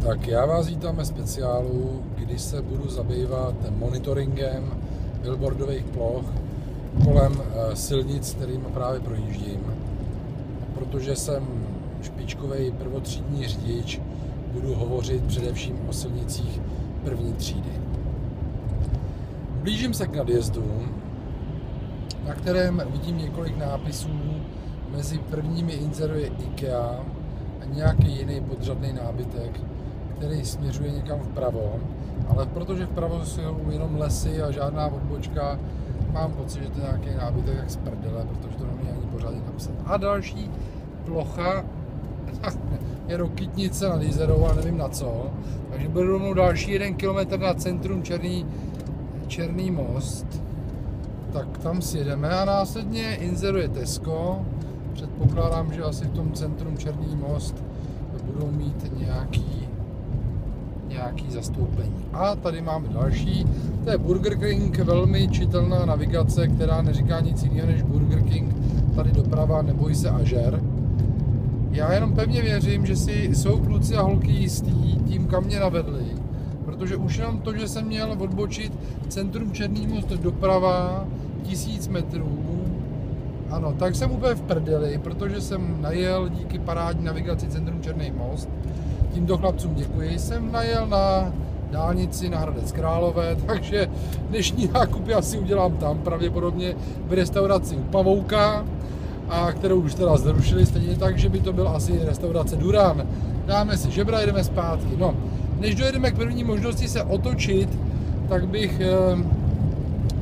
Tak já vás vítám ve speciálu, kdy se budu zabývat monitoringem billboardových ploch kolem silnic, kterými právě projíždím. Protože jsem špičkový prvotřídní řidič, budu hovořit především o silnicích první třídy. Blížím se k nadjezdu, na kterém vidím několik nápisů. Mezi prvními inzeruje IKEA a nějaký jiný podřadný nábytek, který směřuje někam vpravo, ale protože vpravo jsou jenom lesy a žádná odbočka, mám pocit, že to je nějaký nábytek jak z prdele, protože to není ani pořádně napsat. A další plocha je Rokytnice nad Jizerou a nevím na co, takže bude rovnou další 1 kilometr na centrum Černý most, tak tam si jedeme a následně inzeruje Tesco. Předpokládám, že asi v tom centrum Černý most budou mít nějaký zastoupení. A tady máme další, to je Burger King, velmi čitelná navigace, která neříká nic jiného než Burger King, tady doprava, neboj se a žer. Já jenom pevně věřím, že si jsou kluci a holky jistí tím, kam mě navedli, protože už jenom to, že jsem měl odbočit centrum Černý most doprava 1000 metrů, ano, tak jsem úplně v prdeli, protože jsem najel díky parádní navigaci centrum Černý most. Tímto chlapcům děkuji. Jsem najel na dálnici na Hradec Králové, takže dnešní nákupy asi udělám tam, pravděpodobně v restauraci u Pavouka, a kterou už teda zrušili, stejně tak, že by to byl asi restaurace Duran. Dáme si žebra, jedeme zpátky. No, než dojedeme k první možnosti se otočit, tak bych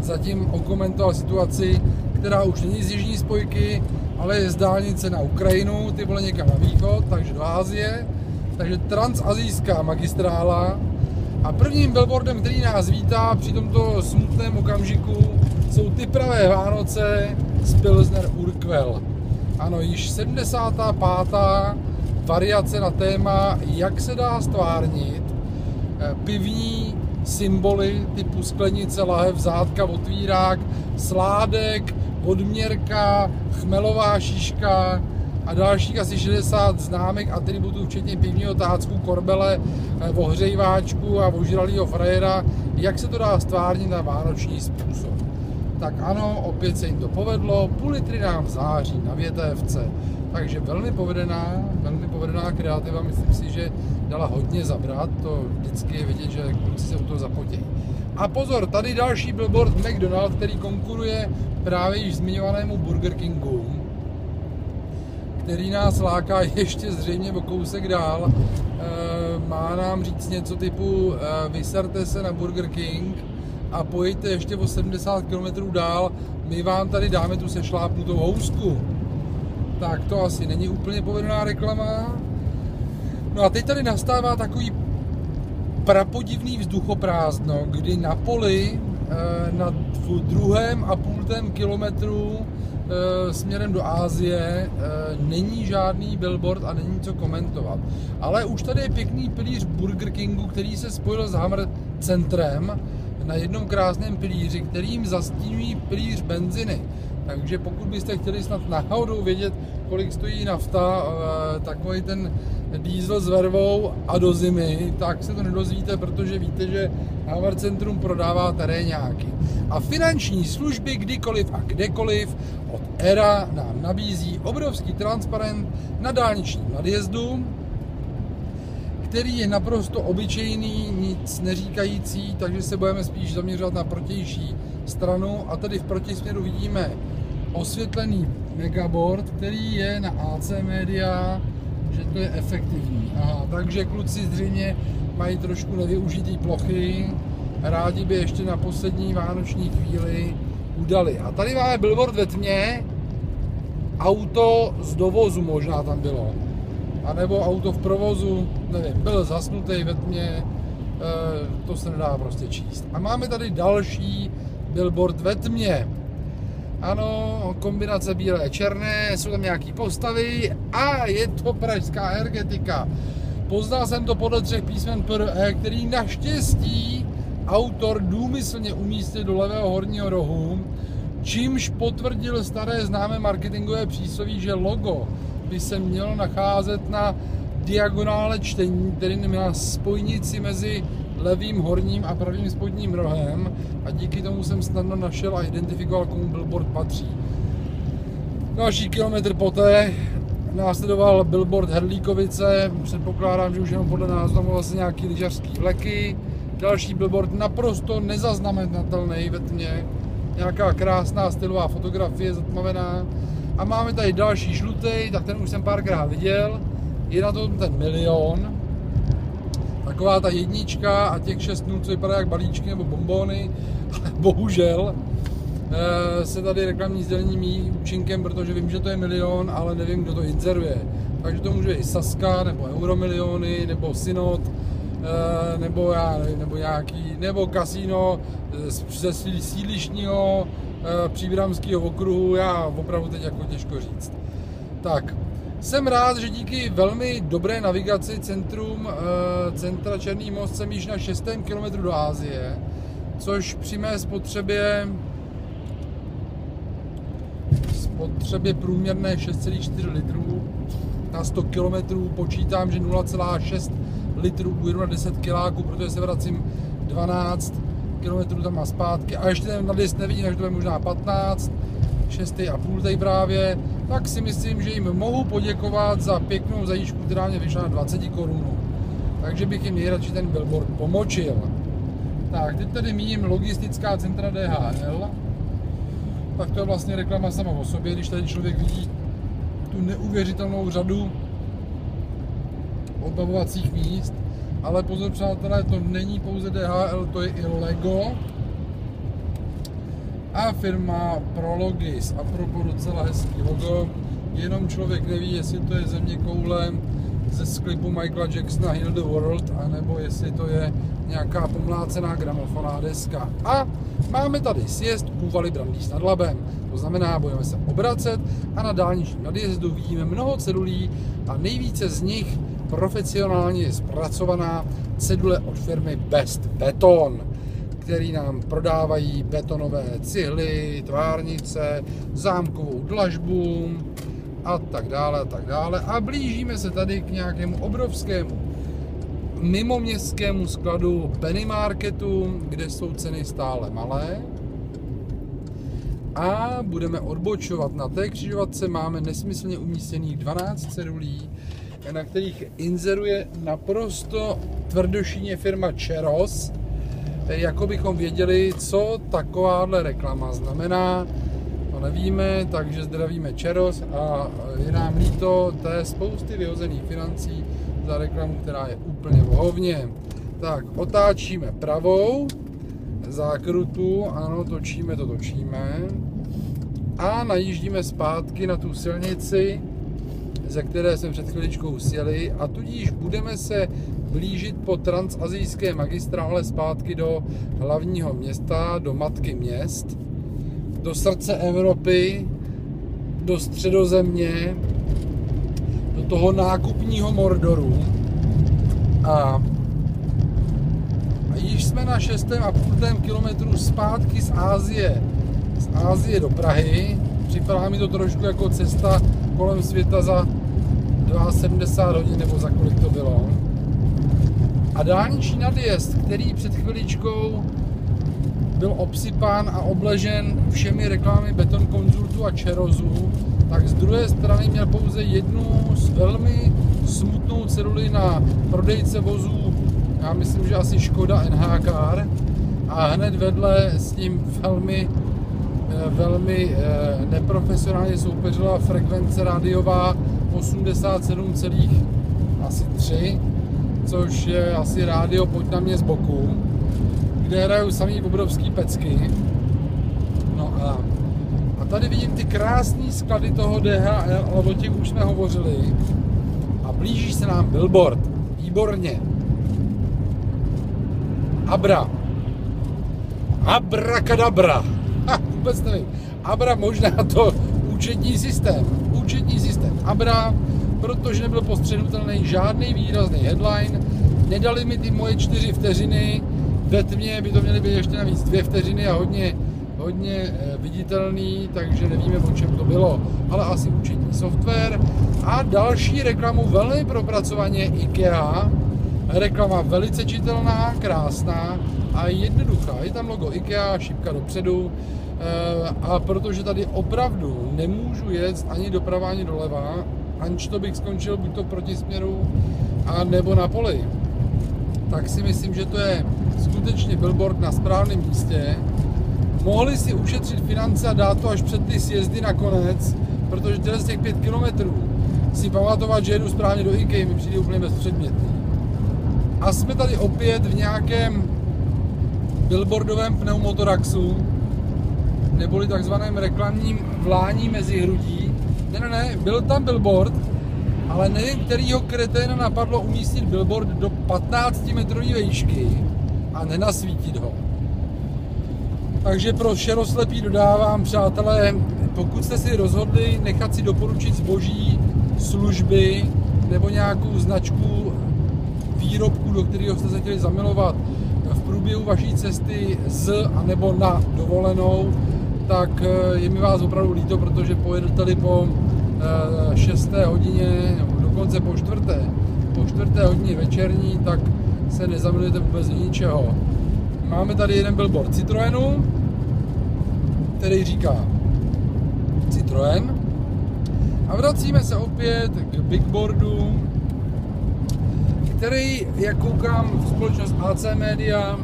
zatím okomentoval situaci, která už není z jižní spojky, ale je z dálnice na Ukrajinu, ty vole někam na východ, takže do Asie, takže transazijská magistrála. A prvním billboardem, který nás vítá při tomto smutném okamžiku, jsou ty pravé Vánoce z Pilsner Urquell. Ano, již 75. variace na téma, jak se dá stvárnit pivní symboly typu sklenice, lahev, zátka, otvírák, sládek, odměrka, chmelová šiška a dalších asi 60 známek atributů, včetně pivního tácku, korbele, ohřejváčku a ožralýho frajera, jak se to dá stvárnit na vánoční způsob. Tak ano, opět se jim to povedlo, půl litry nám v září na větévce, takže velmi povedená kreativa, myslím si, že dala hodně zabrat, to vždycky je vidět, že kluci se u toho zapotí. A pozor, tady další billboard McDonald, který konkuruje právě již zmiňovanému Burger Kingu, který nás láká ještě zřejmě o kousek dál. Má nám říct něco typu vyserte se na Burger King a pojďte ještě o 70 km dál, my vám tady dáme tu sešlápnutou housku. Tak to asi není úplně povedená reklama. No a teď tady nastává takový prapodivný vzduchoprázdno, kdy na poli na 2,5 kilometru směrem do Asie není žádný billboard a není co komentovat. Ale už tady je pěkný pilíř Burger Kingu, který se spojil s Hammer centrem na jednom krásném pilíři, kterým zastínují pilíř benziny. Takže pokud byste chtěli snad náhodou vědět, kolik stojí nafta, takový ten diesel s vervou a do zimy, tak se to nedozvíte, protože víte, že Hammer Centrum prodává teréňáky. A finanční služby kdykoliv a kdekoliv od ERA nám nabízí obrovský transparent na dálničním nadjezdu, který je naprosto obyčejný, nic neříkající, takže se budeme spíš zaměřovat na protější stranu a tady v protisměru vidíme osvětlený megaboard, který je na AC Media, že to je efektivní. Aha, takže kluci zřejmě mají trošku nevyužitý plochy, rádi by ještě na poslední vánoční chvíli udali. A tady máme billboard ve tmě, auto z dovozu možná tam bylo, anebo auto v provozu, nevím, byl zasnutý ve tmě, to se nedá prostě číst. A máme tady další billboard ve tmě. Ano, kombinace bílé a černé, jsou tam nějaký postavy a je to pražská energetika. Poznal jsem to podle 3 písmen PRE, který naštěstí autor důmyslně umístil do levého horního rohu, čímž potvrdil staré známé marketingové přísloví, že logo by se mělo nacházet na diagonále čtení, tedy na spojnici mezi levým horním a pravým spodním rohem, a díky tomu jsem snadno našel a identifikoval, komu billboard patří. Další kilometr poté následoval billboard Herlíkovice, předpokládám, že už jenom podle názvu vlastně nějaký lyžařský vleky. Další billboard naprosto nezaznamenatelný ve tmě, nějaká krásná stylová fotografie zatmavená. A máme tady další žlutý, tak ten už jsem párkrát viděl, je na tom ten milion. Taková ta jednička a těch 6 nul, co vypadá jak balíčky nebo bombóny, ale bohužel se tady reklamní sdělení míjí účinkem, protože vím, že to je milion, ale nevím, kdo to inzeruje. Takže to může být Saska, nebo Euromiliony, nebo Synod, nebo kasino ze sídlišního příbramského okruhu, já opravdu teď jako těžko říct. Tak, jsem rád, že díky velmi dobré navigaci centra Černý Most jsem již na 6. kilometru do Asie, což při mé spotřebě průměrné 6,4 litrů na 100 km počítám, že 0,6 litrů ujedu na 10 kiláků, protože se vracím 12 km tam a zpátky a ještě ten nadjezd nevidím, takže to je možná 15, 6,5 tady právě, tak si myslím, že jim mohu poděkovat za pěknou zajíčku, která mě vyšla na 20 korun. Takže bych jim nejradši ten billboard pomočil. Tak, teď tady míjím logistická centra DHL. Tak to je vlastně reklama sama o sobě, když tady člověk vidí tu neuvěřitelnou řadu odbavovacích míst. Ale pozor přátelé, to není pouze DHL, to je i Lego a firma Prologis. A pro docela hezký logo, jenom člověk neví, jestli to je zeměkoule ze sklipu Michaela Jacksona Heal the World, anebo jestli to je nějaká pomlácená gramofoná deska. A máme tady sjezd Úvaly Brandýs nad Labem. To znamená, budeme se obracet a na dálničním nadjezdu vidíme mnoho cedulí a nejvíce z nich profesionálně zpracovaná cedule od firmy Best Beton, který nám prodávají betonové cihly, tvárnice, zámkovou dlažbu a tak dále a tak dále. A blížíme se tady k nějakému obrovskému mimoměstskému skladu Penny Marketu, kde jsou ceny stále malé. A budeme odbočovat. Na té křižovatce máme nesmyslně umístěných 12 cedulí, na kterých inzeruje naprosto tvrdošíně firma Cheros, jako bychom věděli, co takováhle reklama znamená. To nevíme, takže zdravíme Cheros a je nám líto té spousty vyhozených financí za reklamu, která je úplně vohovně. Tak, otáčíme pravou zákrutu, ano, točíme, a najíždíme zpátky na tu silnici, ze které jsme před chviličkou sjeli, a tudíž budeme se blížit po transasijské magistrále zpátky do hlavního města, do matky měst, do srdce Evropy, do Středozemě, do toho nákupního Mordoru. A již jsme na 6,5 kilometru zpátky z Asie do Prahy. Připadá mi to trošku jako cesta kolem světa za 72 hodin, nebo za kolik to bylo. A dálniční nadjezd, který před chviličkou byl obsypán a obležen všemi reklamami Beton Konzultu a Cherosu, tak z druhé strany měl pouze jednu velmi smutnou ceduli na prodejce vozů, já myslím, že asi Škoda NH Car, a hned vedle s tím velmi neprofesionálně soupeřila frekvence rádiová 87,3, což je asi rádio Pojď na mě z boku, kde hrajou samý obrovský pecky. No a tady vidím ty krásné sklady toho DHL, ale o těch už jsme hovořili. A blíží se nám billboard. Výborně. Abrakadabra. Vůbec nevím. Abra, možná to účetní systém. Abra, protože nebyl postřehnutelný žádný výrazný headline. Nedali mi ty moje 4 vteřiny. Ve tmě by to měly být ještě navíc 2 vteřiny a hodně viditelný, takže nevíme, o čem to bylo. Ale asi účetní software. A další reklamu velmi propracovaně IKEA. Reklama velice čitelná, krásná a jednoduchá. Je tam logo IKEA, šipka dopředu. A protože tady opravdu nemůžu jet ani doprava, ani doleva, aniž to bych skončil buď to proti směru, a nebo na poli, tak si myslím, že to je skutečně billboard na správném místě. Mohli si ušetřit finance a dát to až před ty sjezdy nakonec, protože z těch 5 kilometrů si pamatovat, že jedu správně do IKEA, mi přijde úplně bezpředmětný. A jsme tady opět v nějakém billboardovém pneumotoraxu, neboli takzvaném reklamním vlání mezi hrudí. Ne, byl tam billboard, ale nevím, kterýho kreténa napadlo umístit billboard do 15-metrové výšky a nenasvítit ho. Takže pro šeroslepí dodávám, přátelé, pokud jste si rozhodli nechat si doporučit zboží, služby nebo nějakou značku výrobku, do kterého jste se chtěli zamilovat v průběhu vaší cesty a nebo na dovolenou, tak je mi vás opravdu líto, protože pojedete-li po 6. hodině, nebo dokonce po 4. hodině večerní, tak se nezamilujete vůbec do ničeho. Máme tady jeden billboard Citroenu, který říká Citroen. A vracíme se opět k bigboardu, který, jak koukám, společnost AC Media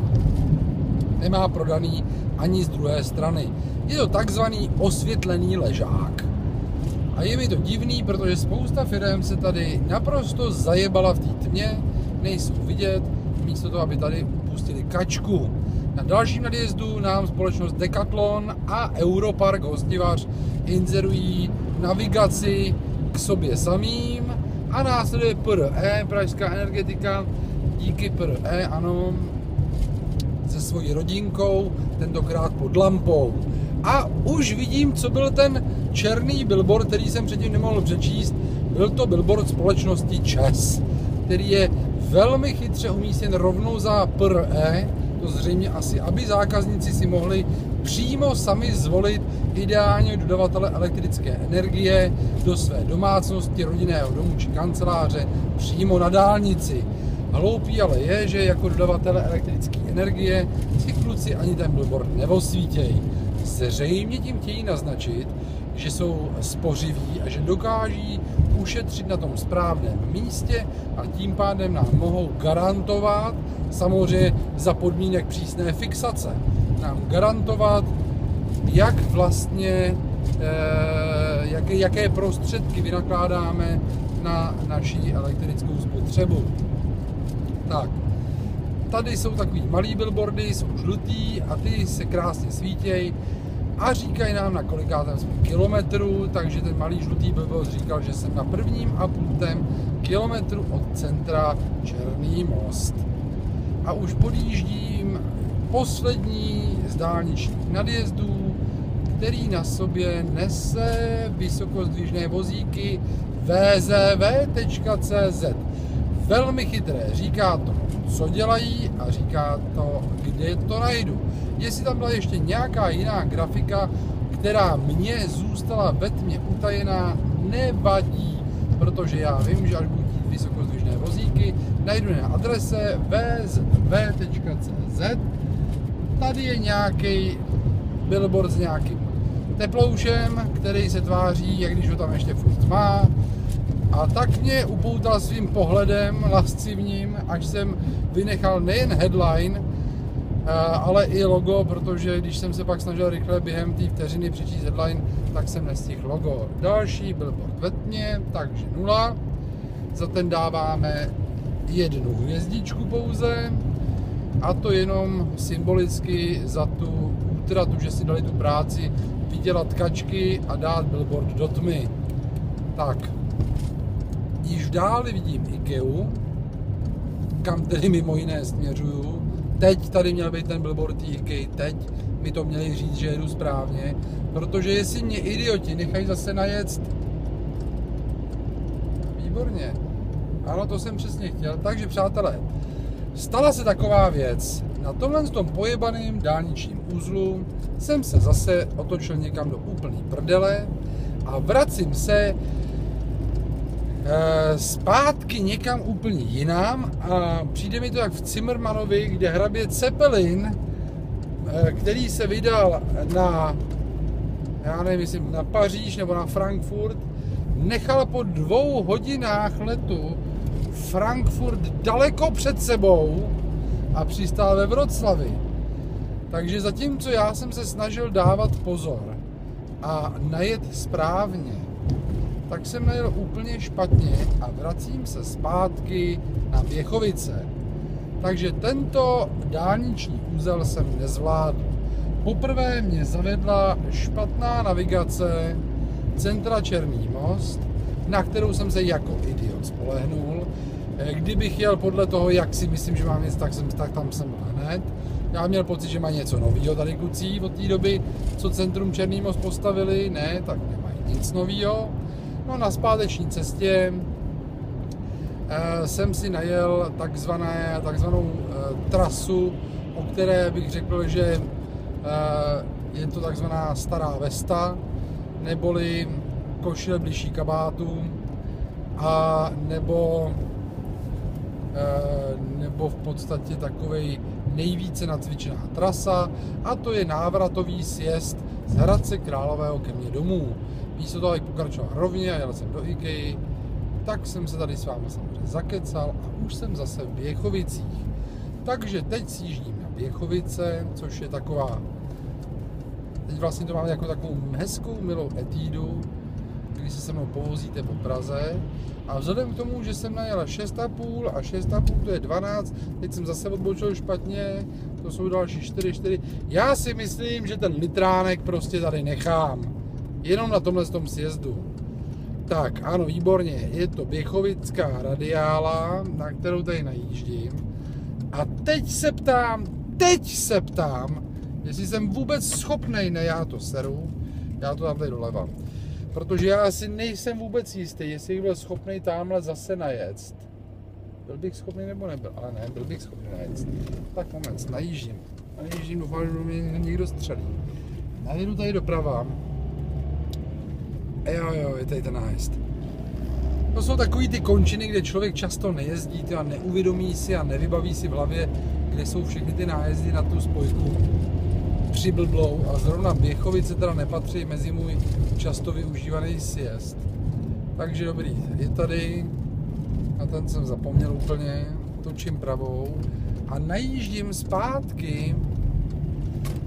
nemá prodaný ani z druhé strany. Je to takzvaný osvětlený ležák. A je mi to divný, protože spousta firem se tady naprosto zajebala v té tmě, nejsou vidět, místo toho, aby tady pustili kačku. Na dalším nadjezdu nám společnost Decathlon a Europark Hostivař inzerují navigaci k sobě samým a následuje PRE, Pražská energetika, díky PRE, ano, se svojí rodinkou, tentokrát pod lampou. A už vidím, co byl ten černý billboard, který jsem předtím nemohl přečíst. Byl to billboard společnosti ČEZ, který je velmi chytře umístěn rovnou za PRE, to zřejmě asi, aby zákazníci si mohli přímo sami zvolit ideálně dodavatele elektrické energie do své domácnosti, rodinného domu či kanceláře přímo na dálnici. Hloupý ale je, že jako dodavatele elektrické energie si kluci ani ten billboard nevosvítějí. Zřejmě tím chtějí naznačit, že jsou spořiví a že dokáží ušetřit na tom správném místě a tím pádem nám mohou garantovat, samozřejmě za podmínek přísné fixace, nám garantovat, jak vlastně, jaké prostředky vynakládáme na naši elektrickou spotřebu. Tak, tady jsou takový malý billboardy, jsou žlutý a ty se krásně svítějí a říkají nám, na kolikátém jsme kilometru, takže ten malý žlutý billboard říkal, že jsem na 1,5 kilometru od centra Černý Most. A už podjíždím poslední z dálničních nadjezdů, který na sobě nese vysokozdvižné vozíky vzv.cz. Velmi chytré, říká to, co dělají a říká to, kde to najdu. Jestli tam byla ještě nějaká jiná grafika, která mně zůstala ve tmě utajená, nevadí, protože já vím, že až budu chtít vysokozdvižné vozíky, najdu na adrese vzv.cz. Tady je nějaký billboard s nějakým teploušem, který se tváří, jak když ho tam ještě furt má. A tak mě upoutal svým pohledem lascivním, až jsem vynechal nejen headline, ale i logo, protože když jsem se pak snažil rychle během té vteřiny přečíst headline, tak jsem nestihl logo. Další billboard ve tmě, takže 0. Za ten dáváme 1 hvězdičku pouze, a to jenom symbolicky za tu útratu, že si dali tu práci vydělat kačky a dát billboard do tmy. Tak. Již dále vidím IKEA, kam tedy mimo jiné směřuju. Teď tady měl být ten billboard IKEA, teď mi to měli říct, že jedu správně, protože jestli mě idioti nechají zase najet. Výborně. Ano, to jsem přesně chtěl. Takže přátelé, stala se taková věc. Na tomhle tom pojebaném dálničním uzlu jsem se zase otočil někam do úplný prdele a vracím se zpátky někam úplně jinam a přijde mi to jak v Zimmermanovi, kde hrabě Zeppelin, který se vydal na, já nevím, myslím, na Paříž nebo na Frankfurt, nechal po 2 hodinách letu Frankfurt daleko před sebou a přistál ve Vroclavi. Takže zatímco já jsem se snažil dávat pozor a najet správně, tak jsem najel úplně špatně a vracím se zpátky na Běchovice. Takže tento dálniční úzel jsem nezvládl. Poprvé mě zavedla špatná navigace centra Černý Most, na kterou jsem se jako idiot spolehnul. Kdybych jel podle toho, jak si myslím, že mám jít, tak tam jsem hned. Já měl pocit, že mají něco novýho tady kluci od té doby, co centrum Černý Most postavili. Ne, tak nemají nic novýho. No na zpáteční cestě jsem si najel takzvanou trasu, o které bych řekl, že je to takzvaná stará Vesta, neboli košile bližší kabátům, a nebo v podstatě takovej nejvíce nacvičená trasa, a to je návratový sjezd z Hradce Králové ke mně domů. Místo toho, jak pokračoval rovně a jel jsem do IKEA, tak jsem se tady s vámi samozřejmě zakecal a už jsem zase v Běchovicích. Takže teď sjíždím na Běchovice, což je taková, teď vlastně to máme jako takovou hezkou, milou etídu, kdy se mnou povozíte po Praze. A vzhledem k tomu, že jsem najel 6,5 a 6,5 to je 12, teď jsem zase odbočil špatně, to jsou další 4. Já si myslím, že ten litránek prostě tady nechám. Jenom na tomhle tom sjezdu. Tak, ano, výborně, je to Běchovická radiála, na kterou tady najíždím. A teď se ptám, jestli jsem vůbec schopnej, ne, já to seru, já to dám tady doleva. Protože já asi nejsem vůbec jistý, jestli bych byl schopnej tamhle zase najet. Byl bych schopný nebo nebyl, ale ne, byl bych schopný najet. Tak moment, najíždím, doufám, že mě někdo střelí. Najedu tady doprava. Jo, je tady ten nájezd. To jsou takový ty končiny, kde člověk často nejezdí a neuvědomí si a nevybaví si v hlavě, kde jsou všechny ty nájezdy na tu spojku přiblblou, a zrovna Běchovice teda nepatří mezi můj často využívaný sjezd. Takže dobrý, je tady, a ten jsem zapomněl úplně, točím pravou a najíždím zpátky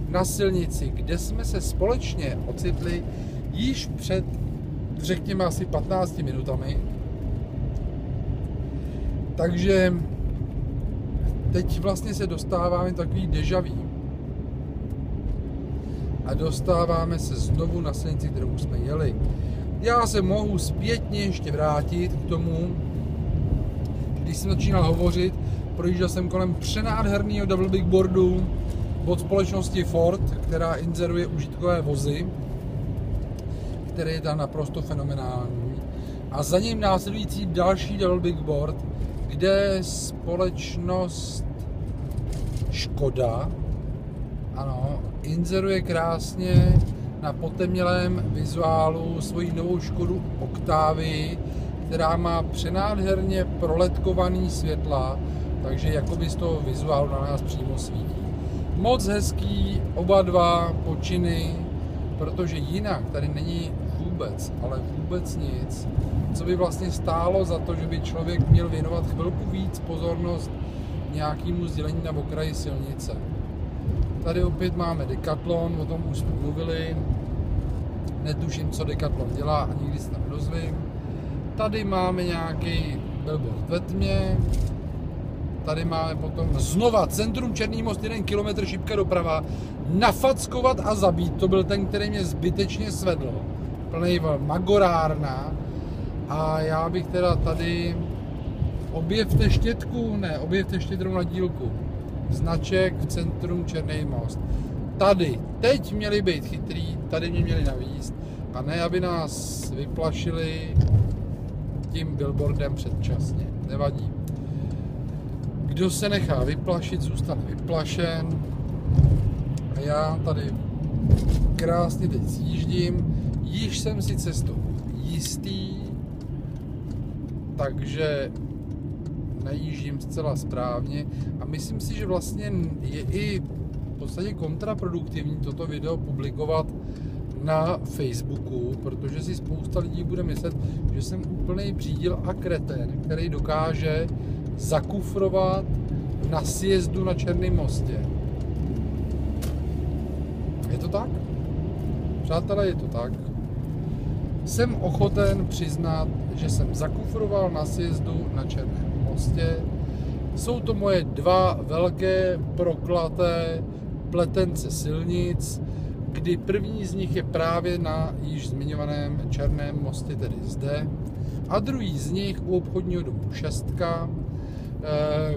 na silnici, kde jsme se společně ocitli již před, řekněme, asi 15 minutami. Takže teď vlastně se dostáváme takový déjà vu. A dostáváme se znovu na silnici, kterou už jsme jeli. Já se mohu zpětně ještě vrátit k tomu, když jsem začínal hovořit, projížděl jsem kolem přenádherného double bigboardu od společnosti Ford, která inzeruje užitkové vozy, který je tam naprosto fenomenální. A za ním následující další double bigboard, kde společnost Škoda, ano, inzeruje krásně na potemnělém vizuálu svoji novou Škodu Octavii, která má přenádherně proletkovaný světla, takže jakoby z toho vizuálu na nás přímo svítí. Moc hezký oba dva počiny, protože jinak tady není vůbec, ale vůbec nic, co by vlastně stálo za to, že by člověk měl věnovat chvilku víc pozornost nějakému sdělení na okraji silnice. Tady opět máme Decathlon, o tom už jsme mluvili, netuším, co Decathlon dělá a nikdy se tam nedozvím. Tady máme nějaký billboard ve tmě, tady máme potom znova centrum Černý Most, 1 kilometr šipka doprava, nafackovat a zabít, to byl ten, který mě zbytečně svedl, plnej magorárna. A já bych teda tady, objevte štědrou na dílku, značek v centrum Černý Most. Tady, teď měli být chytrý, tady mě měli navíst, a ne, aby nás vyplašili tím billboardem předčasně. Nevadí. Kdo se nechá vyplašit, zůstane vyplašen. A já tady krásně teď zjíždím, již jsem si cestou jistý, takže najíždím zcela správně a myslím si, že vlastně je i v podstatě kontraproduktivní toto video publikovat na Facebooku, protože si spousta lidí bude myslet, že jsem úplný břídil a kretén, který dokáže zakufrovat na sjezdu na Černém mostě. Je to tak? Přátelé, je to tak. Jsem ochoten přiznat, že jsem zakufroval na sjezdu na Černém mostě. Jsou to moje dva velké proklaté pletence silnic, kdy první z nich je právě na již zmiňovaném Černém mostě, tedy zde, a druhý z nich u obchodního domu 6,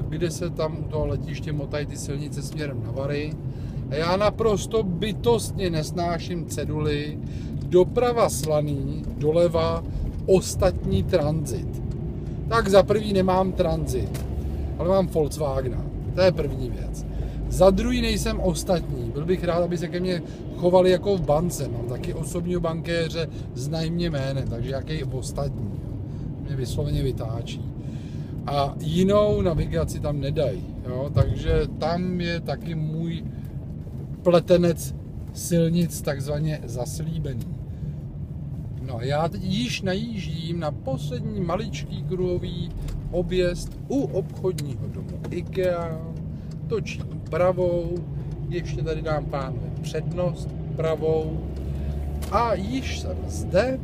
kde se tam u toho letiště motají ty silnice směrem na Vary. A já naprosto bytostně nesnáším ceduly doprava Slaný, doleva ostatní tranzit. Tak za prvý nemám tranzit, ale mám Volkswagena. To je první věc. Za druhý nejsem ostatní. Byl bych rád, aby se ke mně chovali jako v bance. Mám taky osobního bankéře, znají mě jménem, takže jaký ostatní. Mě vysloveně vytáčí. A jinou navigaci tam nedají. Jo? Takže tam je taky můj pletenec silnic takzvaně zaslíbený. No a já teď již najíždím na poslední maličký kruhový objezd u obchodního domu IKEA, točím pravou, ještě tady dám pánové přednost pravou a již jsem zde.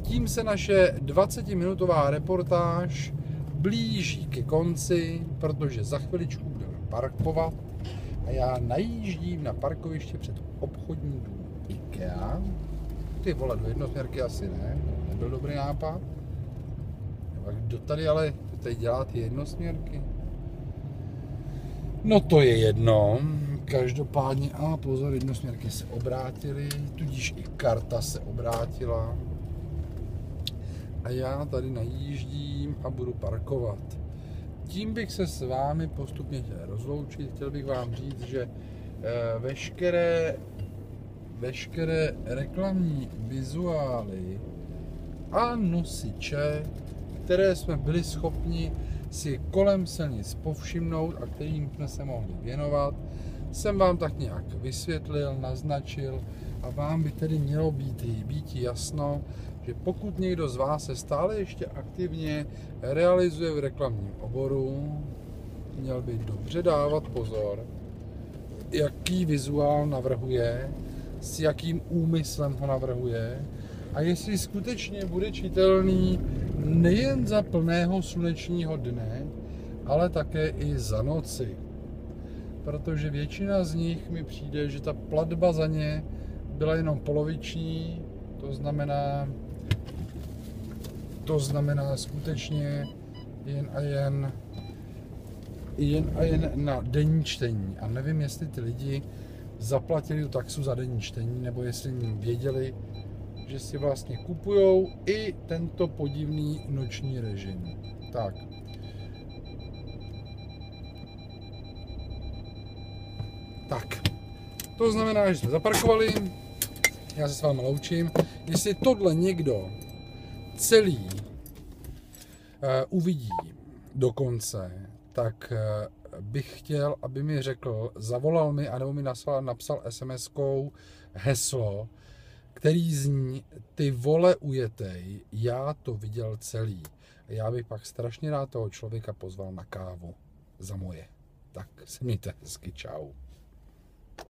Tím se naše 20-minutová reportáž blíží ke konci, protože za chviličku budeme parkovat a já najíždím na parkoviště před obchodním domem IKEA. Ty vole, do jednosměrky asi ne, to nebyl dobrý nápad. Kdo tady ale tady dělá ty jednosměrky? No to je jedno, každopádně, a pozor, jednosměrky se obrátily, tudíž i karta se obrátila. A já tady najíždím a budu parkovat. Tím bych se s vámi postupně chtěl rozloučit. Chtěl bych vám říct, že veškeré reklamní vizuály a nosiče, které jsme byli schopni si kolem silnic povšimnout a kterým jsme se mohli věnovat, jsem vám tak nějak vysvětlil, naznačil a vám by tedy mělo být jasno, že pokud někdo z vás se stále ještě aktivně realizuje v reklamním oboru, měl by dobře dávat pozor, jaký vizuál navrhuje, s jakým úmyslem ho navrhuje a jestli skutečně bude čitelný nejen za plného slunečního dne, ale také i za noci. Protože většina z nich mi přijde, že ta platba za ně byla jenom poloviční, to znamená skutečně jen a jen na denní čtení. A nevím, jestli ty lidi zaplatili tu taxu za denní čtení, nebo jestli věděli, že si vlastně kupujou i tento podivný noční režim. Tak. Tak. To znamená, že jsme zaparkovali. Já se s vámi loučím. Jestli tohle někdo celý uvidí do konce, tak bych chtěl, aby mi řekl, zavolal mi, anebo mi napsal SMS-kou heslo, který zní: ty vole ujetej, já to viděl celý. A já bych pak strašně rád toho člověka pozval na kávu za moje. Tak se mějte hezky, čau.